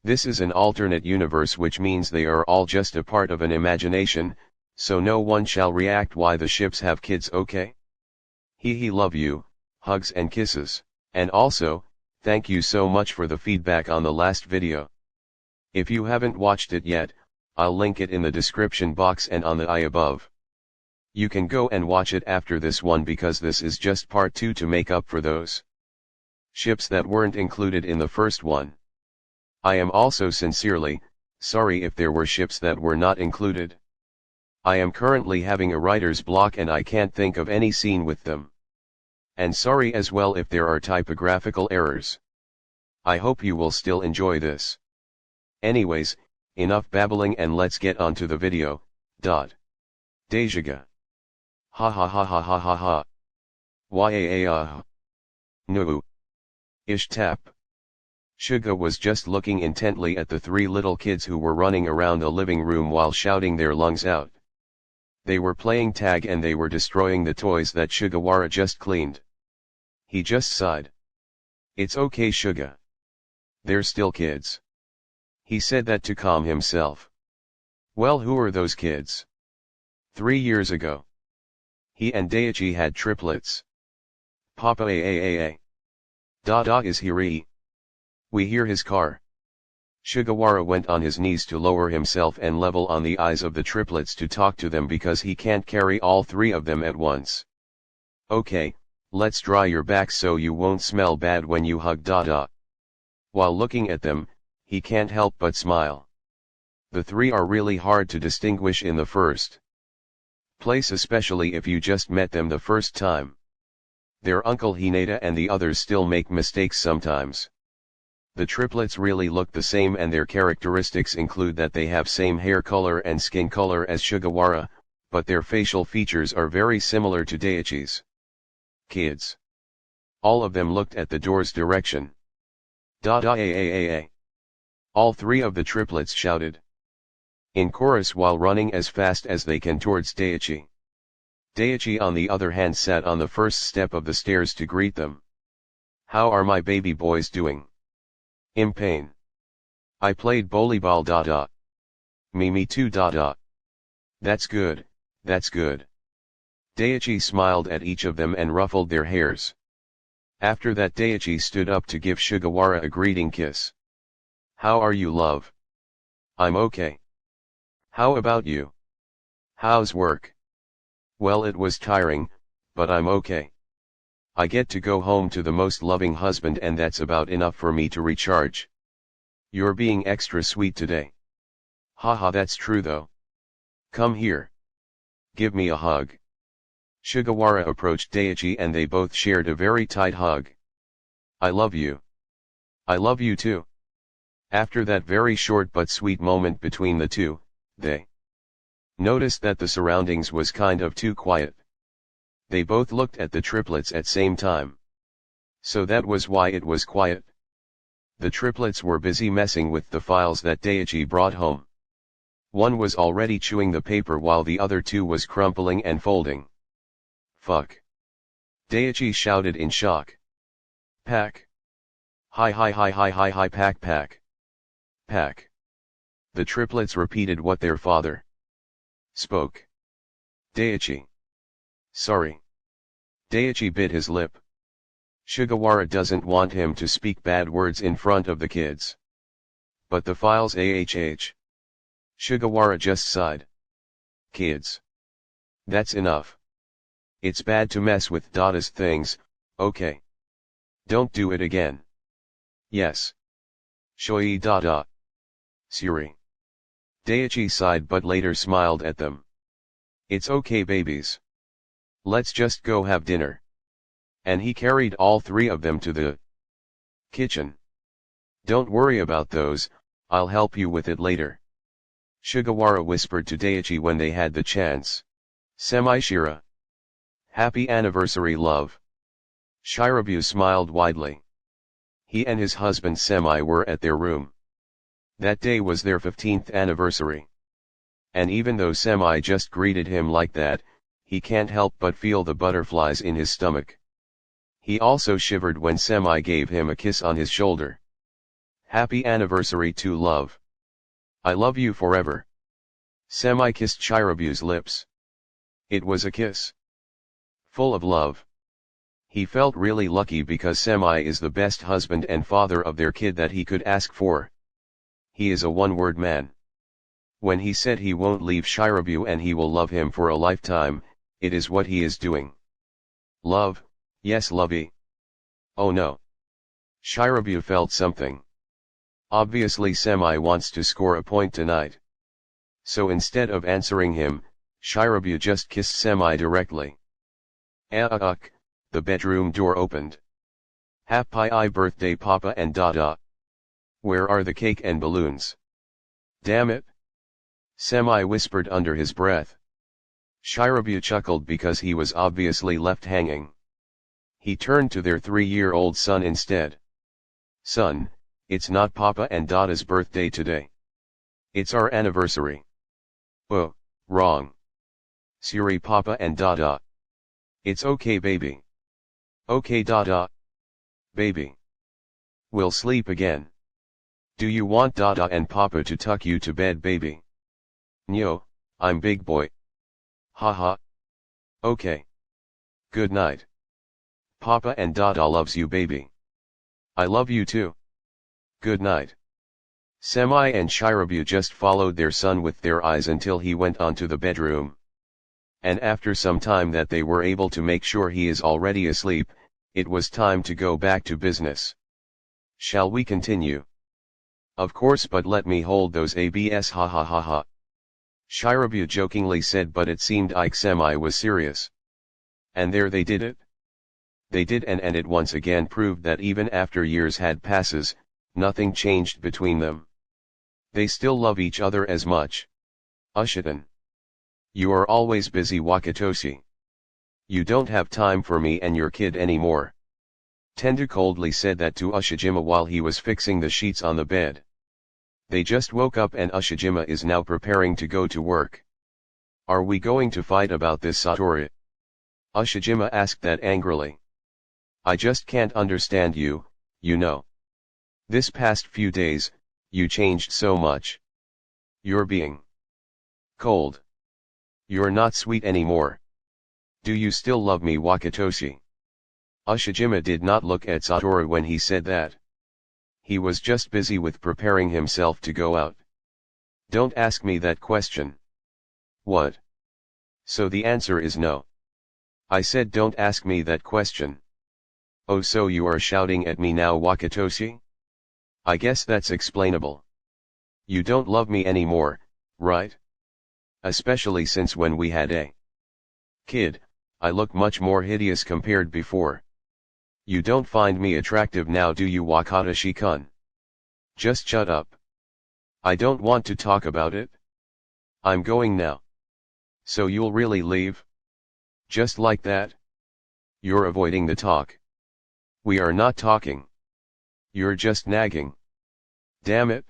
This is an alternate universe, which means they are all just a part of an imagination, so no one shall react why the ships have kids, okay? He love you, hugs and kisses, and also, thank you so much for the feedback on the last video. If you haven't watched it yet, I'll link it in the description box and on the I above. You can go and watch it after this one because this is just part 2 to make up for those ships that weren't included in the first one. I am also sincerely sorry if there were ships that were not included. I am currently having a writer's block and I can't think of any scene with them. And sorry as well if there are typographical errors. I hope you will still enjoy this. Anyways, enough babbling and let's get on to the video. Dejiga. Ha ha ha ha ha ha ha. Yaa. No. Ish tap. Suga was just looking intently at the 3 little kids who were running around the living room while shouting their lungs out. They were playing tag and they were destroying the toys that Sugawara just cleaned. He just sighed. It's okay, Suga. They're still kids. He said that to calm himself. Well, who are those kids? 3 years ago, he and Daichi had triplets. Papa aaa. Dada is here. We hear his car. Sugawara went on his knees to lower himself and level on the eyes of the triplets to talk to them because he can't carry all 3 of them at once. Okay, let's dry your back so you won't smell bad when you hug Dada. While looking at them, he can't help but smile. The 3 are really hard to distinguish in the first place, especially if you just met them the first time. Their uncle Hinata and the others still make mistakes sometimes. The triplets really look the same and their characteristics include that they have same hair color and skin color as Sugawara, but their facial features are very similar to Daichi's. Kids. All of them looked at the door's direction. Dada aaa. All 3 of the triplets shouted in chorus while running as fast as they can towards Daichi. Daichi on the other hand sat on the first step of the stairs to greet them. How are my baby boys doing? In pain. I played volleyball. Dada. Me too. Dada. That's good, that's good. Daichi smiled at each of them and ruffled their hairs. After that Daichi stood up to give Sugawara a greeting kiss. How are you, love? I'm okay. How about you? How's work? Well, it was tiring, but I'm okay. I get to go home to the most loving husband and that's about enough for me to recharge. You're being extra sweet today. Haha, that's true though. Come here. Give me a hug. Sugawara approached Daichi and they both shared a very tight hug. I love you. I love you too. After that very short but sweet moment between the two, they noticed that the surroundings was kind of too quiet. They both looked at the triplets at same time. So that was why it was quiet. The triplets were busy messing with the files that Daichi brought home. One was already chewing the paper while the other 2 was crumpling and folding. Fuck. Daichi shouted in shock. Pack. Hi pack. Pack. The triplets repeated what their father spoke. Daichi. Sorry. Daichi bit his lip. Sugawara doesn't want him to speak bad words in front of the kids. But the files ahh. Sugawara just sighed. Kids. That's enough. It's bad to mess with Dada's things, okay? Don't do it again. Yes. Shoi Dada. Suri. Daichi sighed but later smiled at them. It's okay, babies. Let's just go have dinner. And he carried all 3 of them to the kitchen. Don't worry about those, I'll help you with it later. Sugawara whispered to Daichi when they had the chance. Shira. Happy anniversary, love. Shirabu smiled widely. He and his husband Semi were at their room. That day was their 15th anniversary. And even though Semi just greeted him like that, he can't help but feel the butterflies in his stomach. He also shivered when Semi gave him a kiss on his shoulder. Happy anniversary to love. I love you forever. Semi kissed Shirabu's lips. It was a kiss full of love. He felt really lucky because Semi is the best husband and father of their kid that he could ask for. He is a one-word man. When he said he won't leave Shirabu and he will love him for a lifetime, it is what he is doing. Love, yes lovey. Oh no. Shirabu felt something. Obviously Semi wants to score a point tonight. So instead of answering him, Shirabu just kissed Semi directly. The bedroom door opened. Happy birthday Papa and Dada. Where are the cake and balloons? Damn it. Semi whispered under his breath. Shirabu chuckled because he was obviously left hanging. He turned to their 3-year-old son instead. Son, it's not Papa and Dada's birthday today. It's our anniversary. Oh, wrong. Sorry Papa and Dada. It's okay baby. Okay Dada. Baby. We'll sleep again. Do you want Dada and Papa to tuck you to bed baby? No, I'm big boy. Haha. Okay. Good night. Papa and Dada loves you baby. I love you too. Good night. Semi and Shirabu just followed their son with their eyes until he went onto the bedroom. And after some time that they were able to make sure he is already asleep, it was time to go back to business. Shall we continue? Of course, but let me hold those abs ha ha ha ha. Shirabu jokingly said, but it seemed like Semi was serious. And there they did it. They did, and it once again proved that even after years had passes, nothing changed between them. They still love each other as much. Ushijima. You are always busy Wakatoshi. You don't have time for me and your kid anymore. Tendou coldly said that to Ushijima while he was fixing the sheets on the bed. They just woke up and Ushijima is now preparing to go to work. Are we going to fight about this Satoru? Ushijima asked that angrily. I just can't understand you, you know. This past few days, you changed so much. You're being cold. You're not sweet anymore. Do you still love me Wakatoshi? Ushijima did not look at Satoru when he said that. He was just busy with preparing himself to go out. Don't ask me that question. What? So the answer is no. I said don't ask me that question. Oh, so you are shouting at me now Wakatoshi? I guess that's explainable. You don't love me anymore, right? Especially since when we had a kid, I look much more hideous compared before. You don't find me attractive now do you Wakatoshi-kun? Just shut up. I don't want to talk about it. I'm going now. So you'll really leave? Just like that? You're avoiding the talk. We are not talking. You're just nagging. Damn it.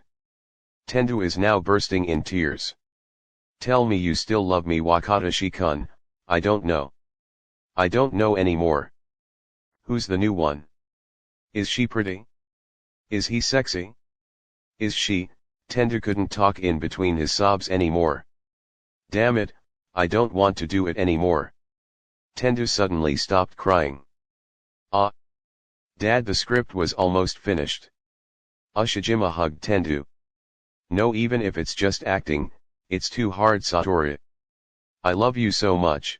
Tendou is now bursting in tears. Tell me you still love me Wakatoshi-kun, I don't know. I don't know anymore. Who's the new one? Is she pretty? Is he sexy? Is she? Tendou couldn't talk in between his sobs anymore. Damn it, I don't want to do it anymore. Tendou suddenly stopped crying. Ah. Dad, the script was almost finished. Ushijima hugged Tendou. No, even if it's just acting, it's too hard Satoru. I love you so much.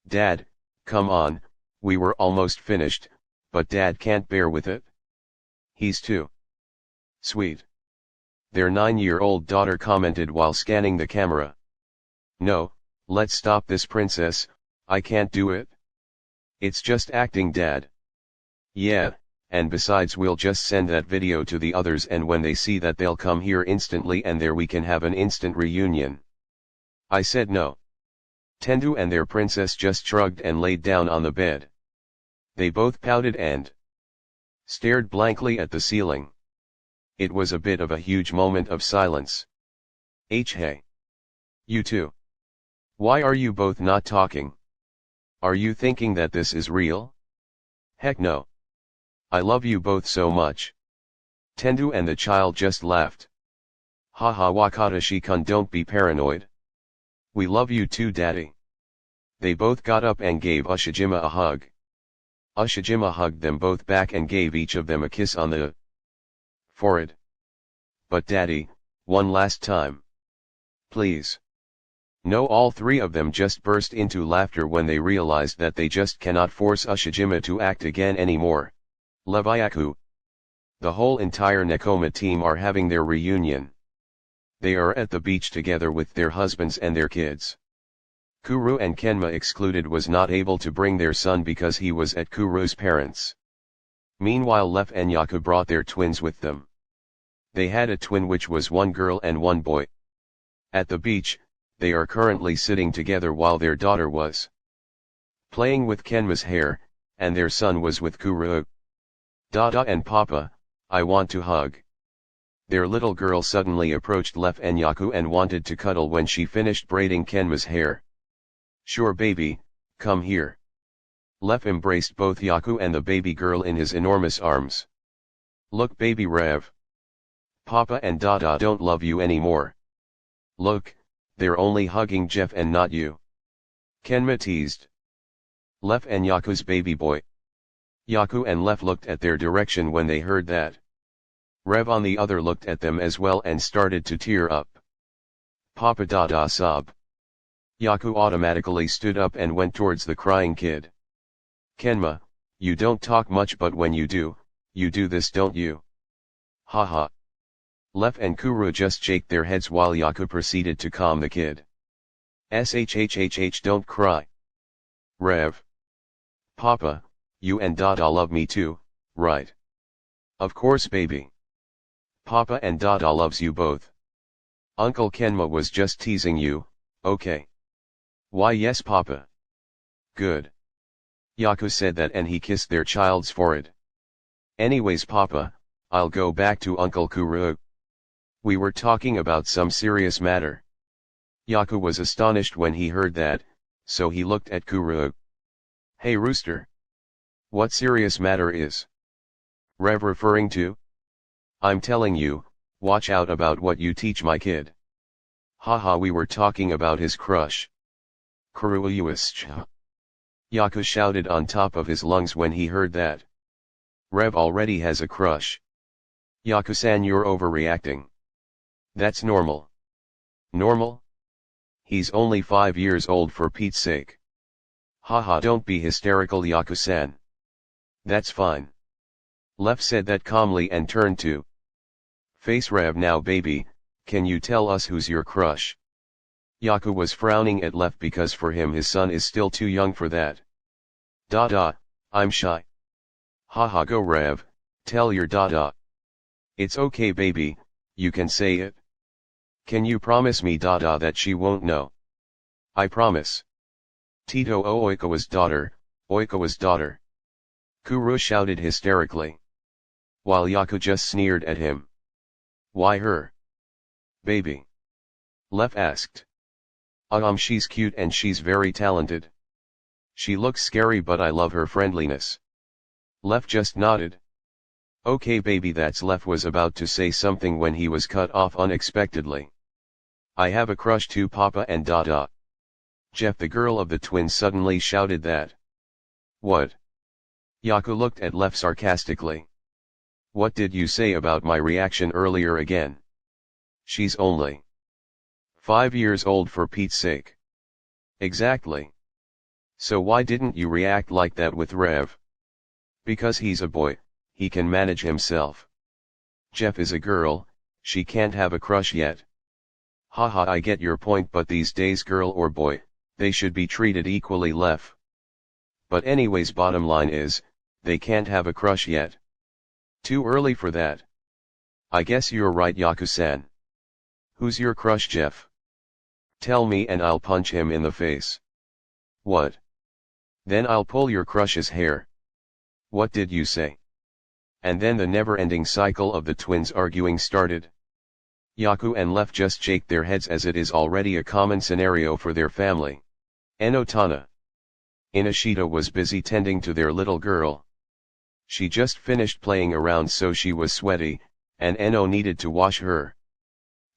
Dad, come on, we were almost finished, but Dad can't bear with it. He's too sweet. Their 9-year-old daughter commented while scanning the camera. No, let's stop this princess, I can't do it. It's just acting Dad. Yeah, and besides we'll just send that video to the others and when they see that they'll come here instantly and there we can have an instant reunion. I said no. Tendou and their princess just shrugged and laid down on the bed. They both pouted and stared blankly at the ceiling. It was a bit of a huge moment of silence. Hey. You two. Why are you both not talking? Are you thinking that this is real? Heck no. I love you both so much. Tendou and the child just laughed. Haha Wakatashi-kun, don't be paranoid. We love you too, daddy. They both got up and gave Ushijima a hug. Ushijima hugged them both back and gave each of them a kiss on the forehead. But daddy, one last time. Please. No, all three of them just burst into laughter when they realized that they just cannot force Ushijima to act again anymore. Lev and Yaku. The whole entire Nekoma team are having their reunion. They are at the beach together with their husbands and their kids. Kuru and Kenma excluded was not able to bring their son because he was at Kuru's parents'. Meanwhile Lev and Yaku brought their twins with them. They had a twin which was one girl and one boy. At the beach, they are currently sitting together while their daughter was playing with Kenma's hair, and their son was with Kuru. Dada and Papa, I want to hug. Their little girl suddenly approached Lev and Yaku and wanted to cuddle when she finished braiding Kenma's hair. Sure baby, come here. Lev embraced both Yaku and the baby girl in his enormous arms. Look baby Rev. Papa and Dada don't love you anymore. Look, they're only hugging Jeff and not you. Kenma teased. Lev and Yaku's baby boy. Yaku and Lev looked at their direction when they heard that. Rev on the other looked at them as well and started to tear up. Papa Dada sob. Yaku automatically stood up and went towards the crying kid. Kenma, you don't talk much but when you do this don't you? Haha. Lev and Kuru just shake their heads while Yaku proceeded to calm the kid. Shhhhh don't cry. Rev. Papa, you and Dada love me too, right? Of course baby. Papa and Dada loves you both. Uncle Kenma was just teasing you, okay? Why yes Papa. Good. Yaku said that and he kissed their child's forehead. Anyways Papa, I'll go back to Uncle Kuru. We were talking about some serious matter. Yaku was astonished when he heard that, so he looked at Kuru. Hey Rooster. What serious matter is Rev referring to? I'm telling you, watch out about what you teach my kid. Haha we were talking about his crush. Kuru-uischa. Yaku shouted on top of his lungs when he heard that. Rev already has a crush. Yaku-san you're overreacting. That's normal. Normal? He's only 5 years old for Pete's sake. Haha don't be hysterical Yaku-san. That's fine. Lev said that calmly and turned to face Rev. Now baby, can you tell us who's your crush? Yaku was frowning at Lev because for him his son is still too young for that. Dada, I'm shy. Haha go Rev, tell your Dada. It's okay baby, you can say it. Can you promise me Dada that she won't know? I promise. Tito Oikawa's daughter, Oikawa's daughter. Kuru shouted hysterically. While Yaku just sneered at him. Why her? Baby. Lev asked. She's cute and she's very talented. She looks scary but I love her friendliness. Lev just nodded. Okay baby that's Lev was about to say something when he was cut off unexpectedly. I have a crush too Papa and Dada. Jeff the girl of the twins suddenly shouted that. What? Yaku looked at Lev sarcastically. What did you say about my reaction earlier again? She's only 5 years old for Pete's sake. Exactly. So why didn't you react like that with Rev? Because he's a boy, he can manage himself. Jeff is a girl, she can't have a crush yet. Haha I get your point but these days girl or boy, they should be treated equally Lev. But anyways bottom line is, they can't have a crush yet. Too early for that. I guess you're right Yaku-san. Who's your crush Jeff? Tell me and I'll punch him in the face. What? Then I'll pull your crush's hair. What did you say? And then the never-ending cycle of the twins arguing started. Yaku and Lev just shake their heads as it is already a common scenario for their family. Ennoshita. Ennoshita was busy tending to their little girl. She just finished playing around so she was sweaty, and Enno needed to wash her.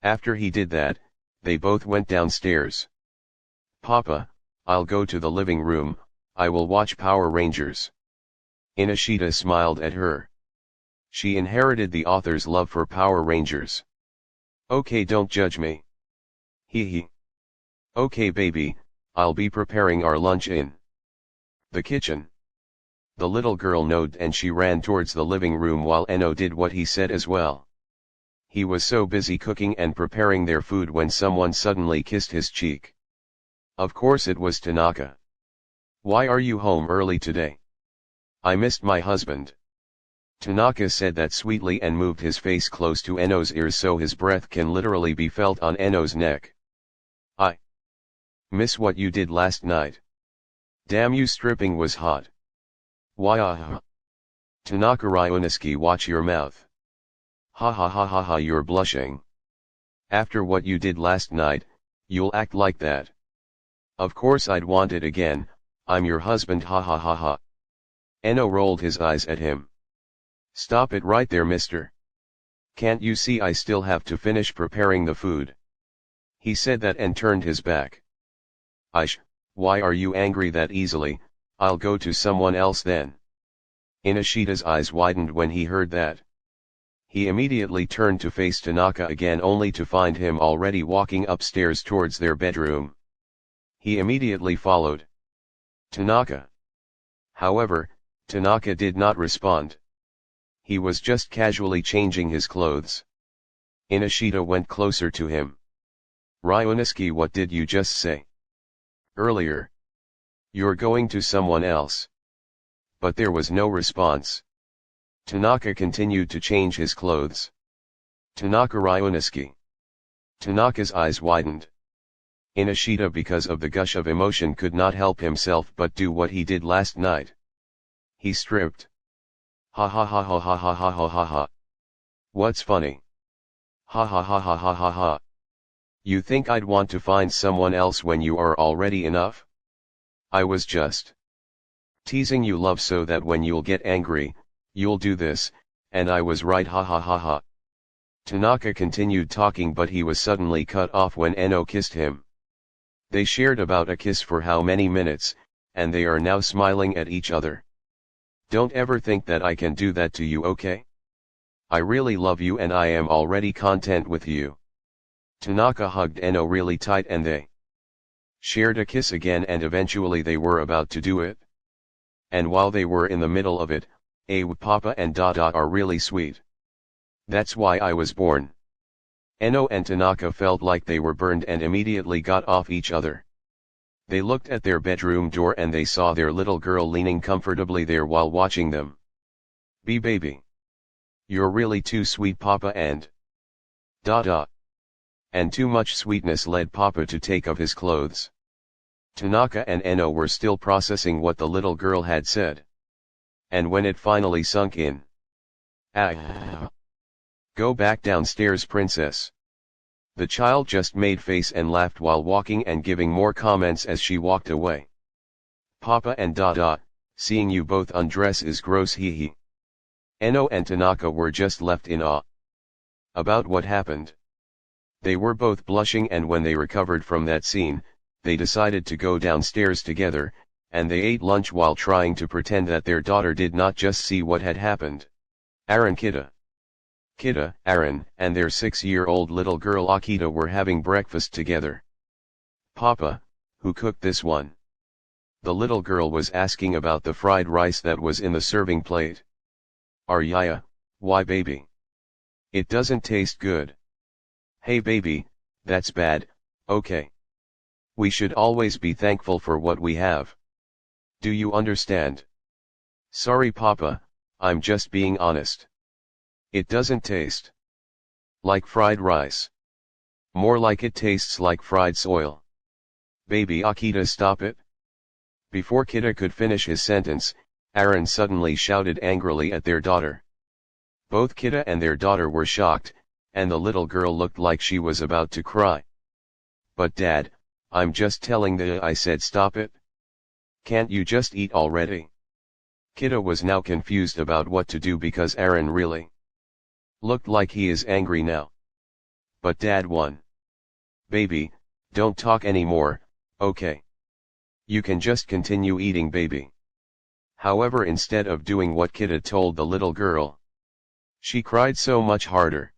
After he did that, they both went downstairs. Papa, I'll go to the living room, I will watch Power Rangers. Ennoshita smiled at her. She inherited the author's love for Power Rangers. Okay, don't judge me. Hee hee. Okay baby, I'll be preparing our lunch in the kitchen. The little girl nodded and she ran towards the living room while Enno did what he said as well. He was so busy cooking and preparing their food when someone suddenly kissed his cheek. Of course it was Tanaka. Why are you home early today? I missed my husband. Tanaka said that sweetly and moved his face close to Enno's ears so his breath can literally be felt on Enno's neck. I miss what you did last night. Damn, you stripping was hot. Why Tanaka Ryunosuke, watch your mouth. Ha ha ha ha ha, you're blushing. After what you did last night, you'll act like that. Of course I'd want it again, I'm your husband, ha ha ha ha. Enno rolled his eyes at him. Stop it right there, mister. Can't you see I still have to finish preparing the food? He said that and turned his back. Aish, why are you angry that easily? I'll go to someone else then. Ennoshita's eyes widened when he heard that. He immediately turned to face Tanaka again only to find him already walking upstairs towards their bedroom. He immediately followed Tanaka. However, Tanaka did not respond. He was just casually changing his clothes. Ennoshita went closer to him. Ryunosuke, what did you just say? Earlier. You're going to someone else. But there was no response. Tanaka continued to change his clothes. Tanaka Ryunosuke. Tanaka's eyes widened. Ennoshita, because of the gush of emotion, could not help himself but do what he did last night. He stripped. Ha ha ha ha ha ha ha ha ha ha. What's funny? Ha ha ha ha ha ha ha. You think I'd want to find someone else when you are already enough? I was just teasing you, love, so that when you'll get angry, you'll do this, and I was right, ha ha ha ha. Tanaka continued talking, but he was suddenly cut off when Enno kissed him. They shared about a kiss for how many minutes, and they are now smiling at each other. Don't ever think that I can do that to you, okay? I really love you and I am already content with you. Tanaka hugged Enno really tight and they shared a kiss again, and eventually they were about to do it. And while they were in the middle of it, Papa and Dada are really sweet. That's why I was born. Enno and Tanaka felt like they were burned and immediately got off each other. They looked at their bedroom door and they saw their little girl leaning comfortably there while watching them. Baby. You're really too sweet, Papa and Dada. And too much sweetness led Papa to take off his clothes. Tanaka and Enno were still processing what the little girl had said. And when it finally sunk in. Go back downstairs, princess. The child just made face and laughed while walking and giving more comments as she walked away. Papa and Dada, seeing you both undress is gross, hee hee. Enno and Tanaka were just left in awe about what happened. They were both blushing, and when they recovered from that scene, they decided to go downstairs together, and they ate lunch while trying to pretend that their daughter did not just see what had happened. Aaron, Kitta, Aaron, and their 6-year-old little girl Akita were having breakfast together. Papa, who cooked this one? The little girl was asking about the fried rice that was in the serving plate. Aryaya, why baby? It doesn't taste good. Hey baby, that's bad, okay. We should always be thankful for what we have. Do you understand? Sorry Papa, I'm just being honest. It doesn't taste like fried rice. More like it tastes like fried soil. Baby Akita, stop it. Before Kitta could finish his sentence, Aaron suddenly shouted angrily at their daughter. Both Kitta and their daughter were shocked, and the little girl looked like she was about to cry. But Dad, I'm just telling the I said stop it. Can't you just eat already? Kitta was now confused about what to do because Aaron really Looked like he is angry now. But Dad won. Baby, don't talk anymore, okay? You can just continue eating, baby. However, instead of doing what Kitta told the little girl, she cried so much harder.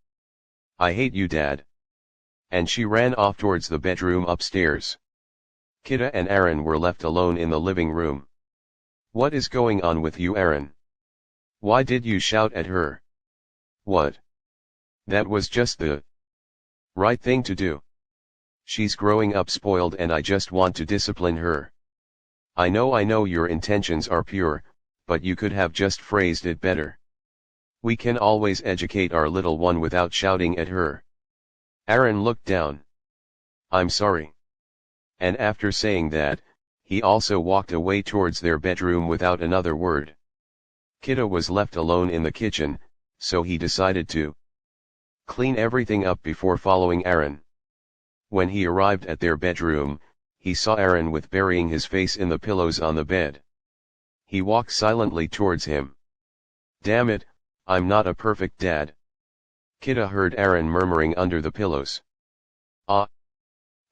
I hate you, Dad. And she ran off towards the bedroom upstairs. Kitta and Aaron were left alone in the living room. What is going on with you, Aaron? Why did you shout at her? What? That was just the right thing to do. She's growing up spoiled and I just want to discipline her. I know your intentions are pure, but you could have just phrased it better. We can always educate our little one without shouting at her. Aaron looked down. I'm sorry. And after saying that, he also walked away towards their bedroom without another word. Kitta was left alone in the kitchen, so he decided to clean everything up before following Aaron. When he arrived at their bedroom, he saw Aaron with burying his face in the pillows on the bed. He walked silently towards him. Damn it, I'm not a perfect dad. Kitta heard Aaron murmuring under the pillows. Ah!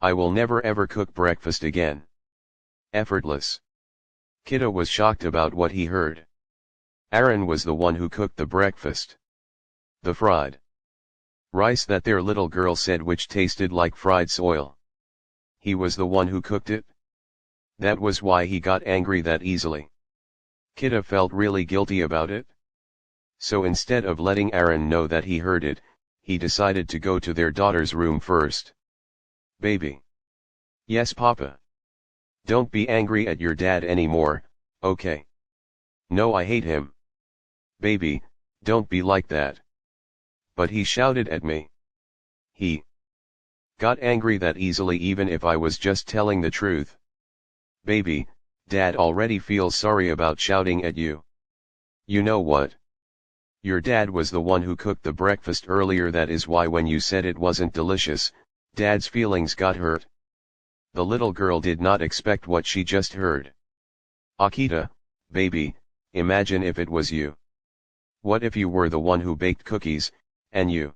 I will never ever cook breakfast again. Effortless. Kitta was shocked about what he heard. Aaron was the one who cooked the breakfast. The fried rice that their little girl said which tasted like fried soil. He was the one who cooked it? That was why he got angry that easily. Kitta felt really guilty about it. So instead of letting Aaron know that he heard it, he decided to go to their daughter's room first. Baby. Yes, Papa. Don't be angry at your dad anymore, okay? No, I hate him. Baby, don't be like that. But he shouted at me. He got angry that easily even if I was just telling the truth. Baby, Dad already feels sorry about shouting at you. You know what? Your dad was the one who cooked the breakfast earlier, that is why when you said it wasn't delicious, Dad's feelings got hurt. The little girl did not expect what she just heard. Akita, baby, imagine if it was you. What if you were the one who baked cookies, and you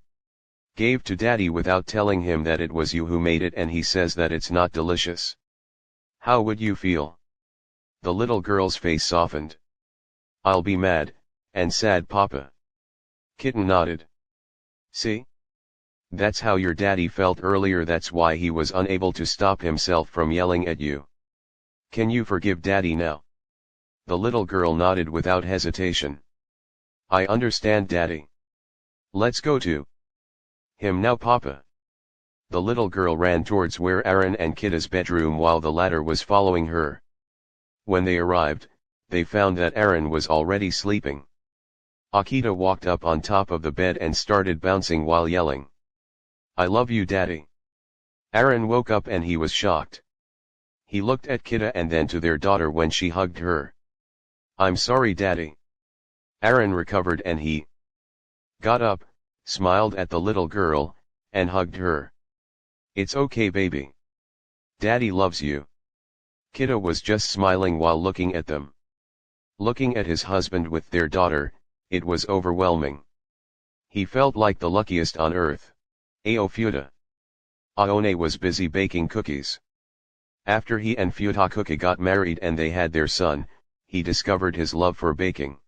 gave to Daddy without telling him that it was you who made it and he says that it's not delicious? How would you feel? The little girl's face softened. I'll be mad, and sad, Papa. Kitten nodded. See? That's how your daddy felt earlier, that's why he was unable to stop himself from yelling at you. Can you forgive Daddy now? The little girl nodded without hesitation. I understand, Daddy. Let's go to him now, Papa. The little girl ran towards where Aaron and Kitta's bedroom while the latter was following her. When they arrived, they found that Aaron was already sleeping. Akita walked up on top of the bed and started bouncing while yelling. I love you, Daddy. Aaron woke up and he was shocked. He looked at Kitta and then to their daughter when she hugged her. I'm sorry, Daddy. Aaron recovered and he got up, smiled at the little girl, and hugged her. It's okay, baby. Daddy loves you. Kitta was just smiling while looking at them. Looking at his husband with their daughter, it was overwhelming. He felt like the luckiest on earth. Ao Futa. Aone was busy baking cookies. After he and Futakuka got married and they had their son, he discovered his love for baking.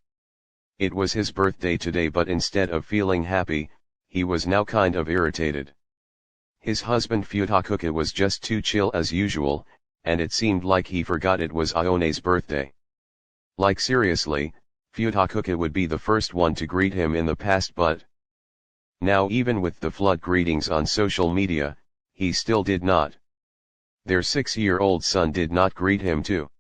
It was his birthday today, but instead of feeling happy, he was now kind of irritated. His husband Futakuka was just too chill as usual, and it seemed like he forgot it was Aone's birthday. Like seriously, Futakuka would be the first one to greet him in the past, but now even with the flood greetings on social media, he still did not. Their 6-year-old son did not greet him too.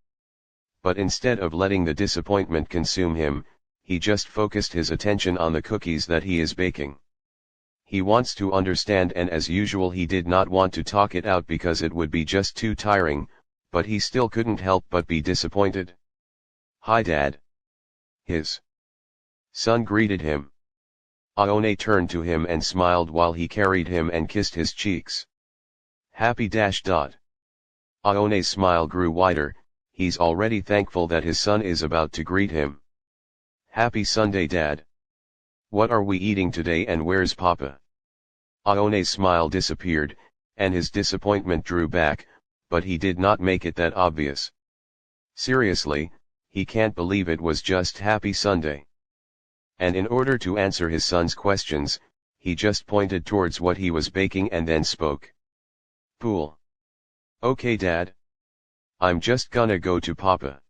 But instead of letting the disappointment consume him, he just focused his attention on the cookies that he is baking. He wants to understand, and as usual he did not want to talk it out because it would be just too tiring, but he still couldn't help but be disappointed. Hi, Dad. His son greeted him. Aone turned to him and smiled while he carried him and kissed his cheeks. Happy dash dot. Aone's smile grew wider, he's already thankful that his son is about to greet him. Happy Sunday, Dad. What are we eating today and where's Papa? Aone's smile disappeared, and his disappointment drew back, but he did not make it that obvious. Seriously, he can't believe it was just Happy Sunday. And in order to answer his son's questions, he just pointed towards what he was baking and then spoke. Pool. Okay Dad. I'm just gonna go to Papa.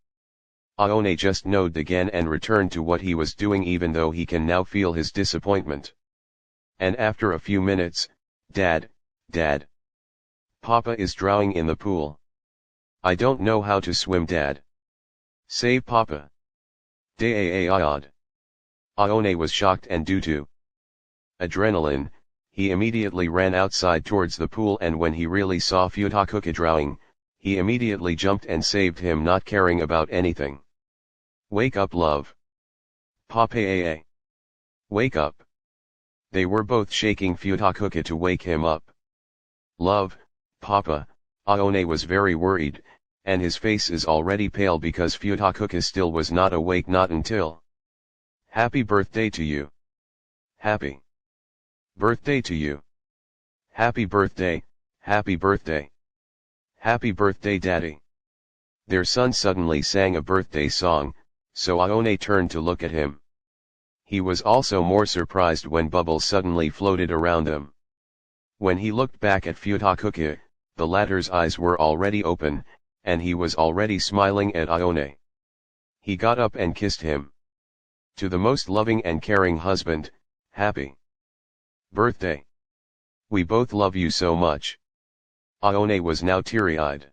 Aone just nodded again and returned to what he was doing even though he can now feel his disappointment. And after a few minutes, Dad, Papa is drowning in the pool. I don't know how to swim Dad. Save Papa. Daa'ayad. Aone was shocked and due to adrenaline, he immediately ran outside towards the pool and when he really saw Futakuka drowning, he immediately jumped and saved him not caring about anything. Wake up love. Papa. Wake up. They were both shaking Futakuka to wake him up. Love, Papa, Aone was very worried, and his face is already pale because Futakuka still was not awake not until. Happy birthday to you. Happy birthday to you. Happy birthday, happy birthday. Happy birthday Daddy. Their son suddenly sang a birthday song, so Aone turned to look at him. He was also more surprised when bubbles suddenly floated around them. When he looked back at Futakuka, the latter's eyes were already open, and he was already smiling at Aone. He got up and kissed him. To the most loving and caring husband, happy birthday. We both love you so much. Aone was now teary-eyed.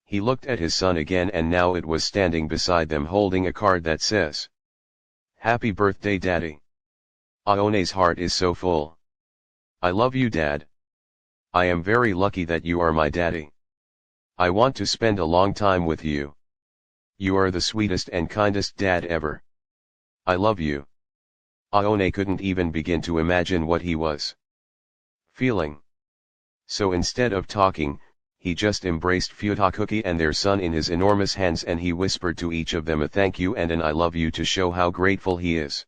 He looked at his son again and now it was standing beside them holding a card that says, Happy birthday Daddy. Aone's heart is so full. I love you Dad. I am very lucky that you are my daddy. I want to spend a long time with you. You are the sweetest and kindest dad ever. I love you. Aone couldn't even begin to imagine what he was feeling. So instead of talking, he just embraced Futakuka and their son in his enormous hands and he whispered to each of them a thank you and an I love you to show how grateful he is.